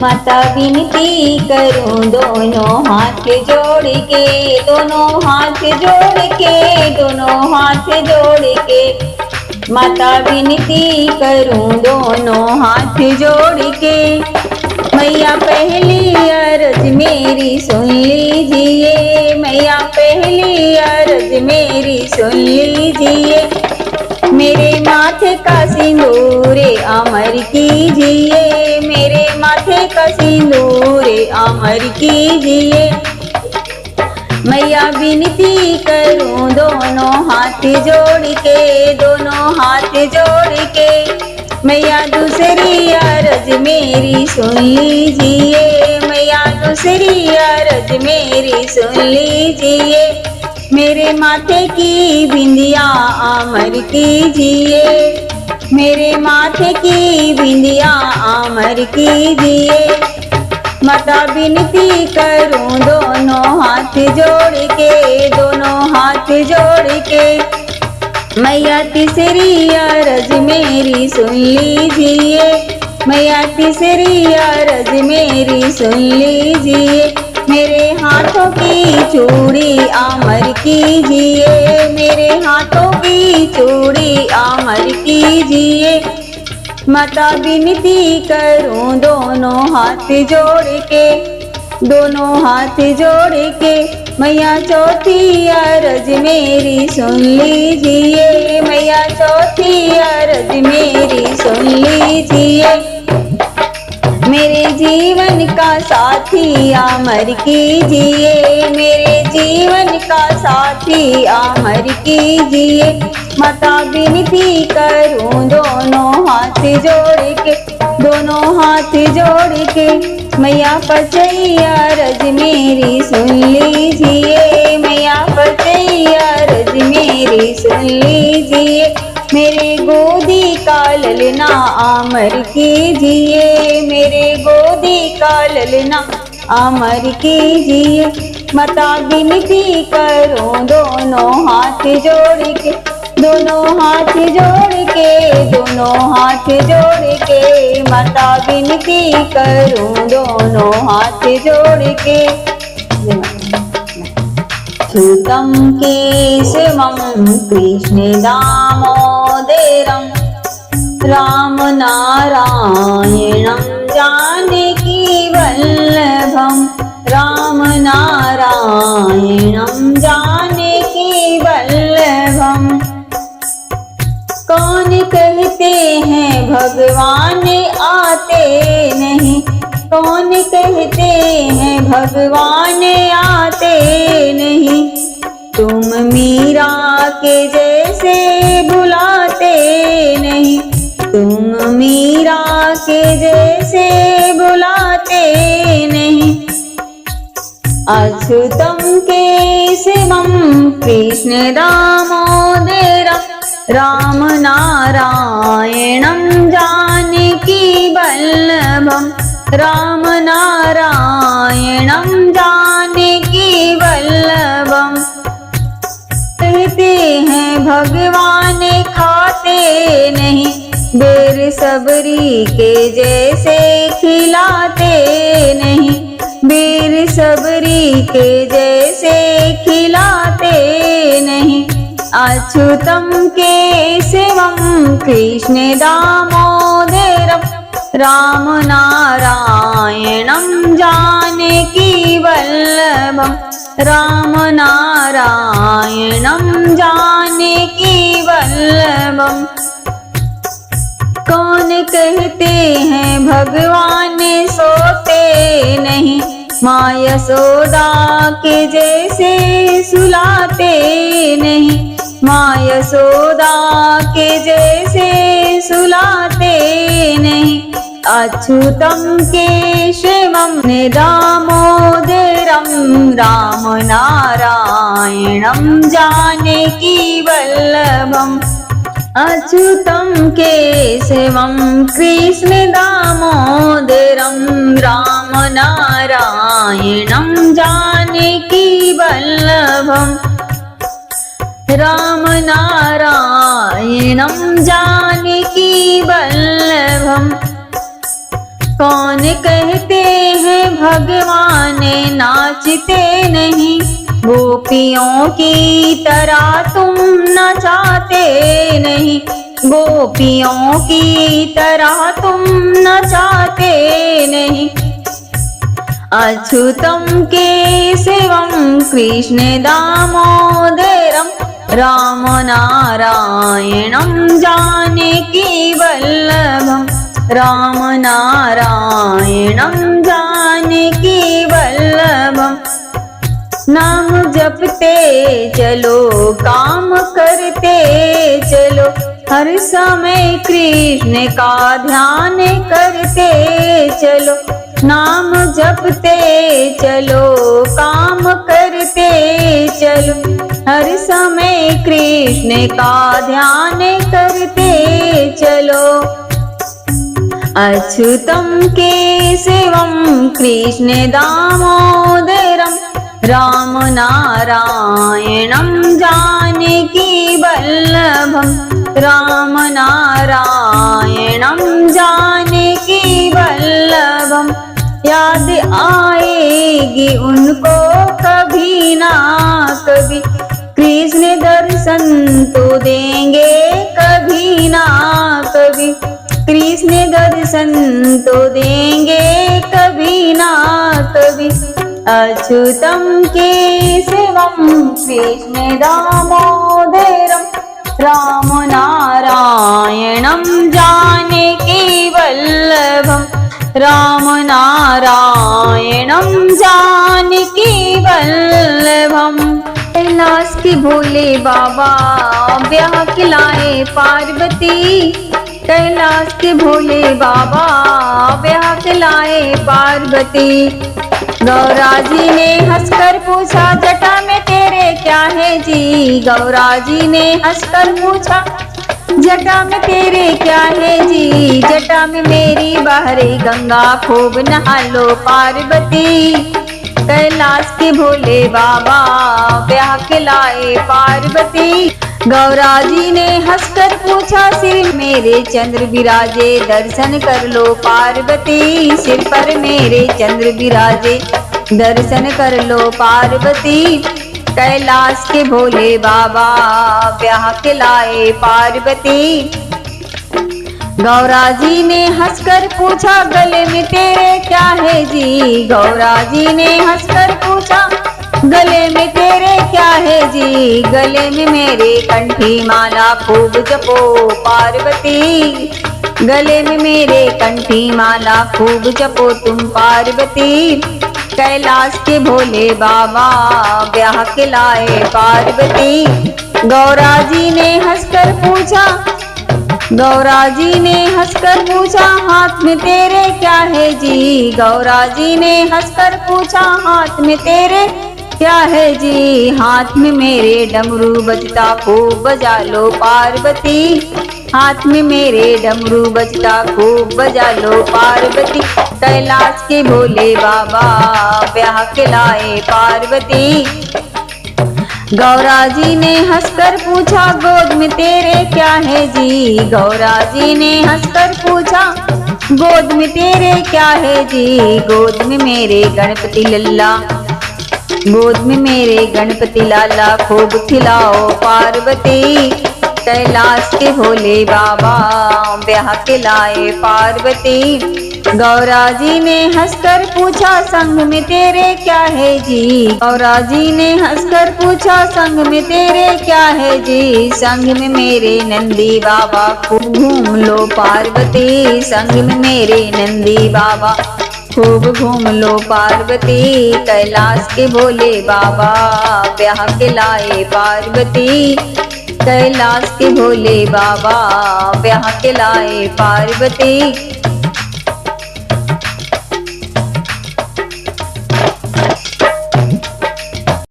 माता विनती करूं दोनों हाथ जोड़ के, दोनों हाथ जोड़ के, दोनों हाथ जोड़ के। माता विनती करूं दोनों हाथ जोड़ के। मैया पहली अर्ज मेरी सुन लीजिए, मैया पहली अर्ज मेरी सुन लीजिए। मेरे माथे का सिंदूर अमर कीजिए, मेरे माथे का सिंदूर अमर कीजिए। मैया विनती करूं दोनों हाथ जोड़ के, दोनों हाथ जोड़ के। मैया दूसरी अर्ज मेरी सुन लीजिए, मैया दूसरी अर्ज मेरी सुन लीजिए। मेरे माथे की बिंदिया अमर कीजिए, मेरे माथे की बिंदिया अमर कीजिए। माता विनती करूं दोनों हाथ जोड़ के, दोनों हाथ जोड़ के। मैया तीसरी अर्ज मेरी सुन लीजिए, मैया तीसरी अर्ज मेरी सुन लीजिए। मेरे हाथों की चूड़ी अमर कीजिए, मेरे हाथों की चूड़ी अमर कीजिए। माता विनती करूं दोनों हाथ जोड़ के, दोनों हाथ जोड़ के। मैया चौथी अर्ज मेरी सुन लीजिए, मैया चौथी अर्ज मेरी सुन लीजिए। मेरे जीवन का साथी अमर कीजिए, मेरे जीवन का साथी अमर कीजिए। माता विनती करूं दोनों हाथ जोड़ के, दोनों हाथ जोड़ के। मैया पचई अर्ज मेरी सुन लीजिए, मैया पचई अर्ज मेरी सुन लीजिए। मेरे गोदी का ललना अमर कीजिए, मेरे गोदी का ललना अमर कीजिए। माता विनती करूं दोनों हाथ जोड़ के, दोनों हाथ जोड़ के, दोनों हाथ जोड़ के। माता विनती करूं दोनों हाथ जोड़ के। अच्युतं केशवं कृष्ण दामोदरं राम नारायणं जानकी वल्लभं, राम नारायणं जानकी वल्लभं। कौन कहते हैं भगवान आते नहीं, कौन कहते हैं भगवान आते नहीं। तुम मीरा के जैसे बुलाते नहीं, तुम मीरा के जैसे बुलाते नहीं। अच्युतं केशवं कृष्ण दामोदरं राम नारायणं जानकी वल्लभं, राम नारायणं जानकी वल्लभं। कहते हैं भगवान खाते नहीं, बेर सबरी के जैसे खिलाते नहीं, बेर सबरी के जैसे खिलाते नहीं। अच्युतं केशवं कृष्ण दामोदरं राम नारायणं जानकी वल्लभं, राम नारायणं जानकी वल्लभं। कौन कहते हैं भगवान सोते नहीं, माँ यशोदा के जैसे सुलाते नहीं, माँ यशोदा के जैसे सुलाते नहीं। अच्युतं केशवं दामोदरं राम नारायणं जानकी वल्लभं। अच्युतं केशवं कृष्ण दामोदरं राम नारायणं जानकी वल्लभं, राम नारायणं जानकी वल्लभं। कौन कहते हैं भगवान नाचते नहीं, गोपियों की तरह तुम नचाते नहीं, गोपियों की तरह तुम नचाते नहीं। अच्युतम केशवम कृष्ण दामोदरम राम नारायणम जानकी वल्लभम, राम नारायणम जानकी वल्लभम। नाम जपते चलो काम करते चलो, हर समय कृष्ण का ध्यान करते चलो। नाम जपते चलो काम करते चलो, हर समय कृष्ण का ध्यान करते चलो। अच्युतम केशवम कृष्ण दामोदरम राम नारायणम जानकी वल्लभम, राम नारायणम जानकी वल्लभम। याद आएगी उनको कभी ना कभी, कृष्ण दर्शन तो देंगे कभी ना कभी, कृष्ण दर्शन तो देंगे कभी ना कभी। अच्युतम केशवम कृष्ण दामोदरम राम नारायणम जानकी वल्लभम, राम नारायणम जानकी वल्लभम। कैलाश के भोले बाबा ब्याह खिलाए पार्वती, कैलाश के भोले बाबा ब्याह खिलाए पार्वती। गौरा जी ने हंसकर पूछा जटा में तेरे क्या है जी, गौरा जी ने हंसकर पूछा जटा में तेरे क्या है जी, जटा में मेरी बहरे गंगा खूब नहा लो पार्वती। कैलाश के भोले बाबा ब्याह खिलाए पार्वती। गौरा जी ने हंसकर पूछा सिर मेरे चंद्र विराजे, दर्शन कर लो पार्वती, सिर पर मेरे चंद्र विराजे, दर्शन कर लो पार्वती। कैलाश के भोले बाबा ब्याह खिलाए पार्वती। गौरा जी ने हंसकर पूछा गले में तेरे क्या है जी, गौरा जी ने हंसकर पूछा गले में तेरे क्या है जी, गले में मेरे कंठी माला खूब जपो पार्वती, गले में मेरे कंठी माला खूब जपो तुम पार्वती। कैलाश के भोले बाबा ब्याह खिलाए पार्वती। गौरा जी ने हंसकर पूछा, गौरा जी ने हंसकर पूछा हाथ में तेरे क्या है जी, गौरा जी ने हंसकर पूछा हाथ में तेरे क्या है जी, हाथ में मेरे डमरू बजता खूब बजा लो पार्वती, हाथ में मेरे डमरू बजता खूब बजा लो पार्वती। कैलाश के भोले बाबा ब्याह खिलाए पार्वती। गौरा जी ने हंसकर पूछा गोद में तेरे क्या है जी, गौरा जी ने हंसकर पूछा गोद में तेरे क्या है जी, गोद में मेरे गणपति लल्ला, गोद में मेरे गणपति लाला खूब खिलाओ पार्वती। कैलाश के भोले बाबा ब्याह खिलाए पार्वती। गौरा जी ने हंसकर पूछा संग में तेरे क्या है जी, गौरा जी ने हंसकर पूछा संग में तेरे क्या है जी, संग में मेरे नंदी बाबा खूब घूम लो पार्वती, संग में मेरे नंदी बाबा खूब घूम लो पार्वती। कैलाश के भोले बाबा ब्याह खिलाए पार्वती। कैलाश के भोले बाबा ब्याह खिलाए पार्वती।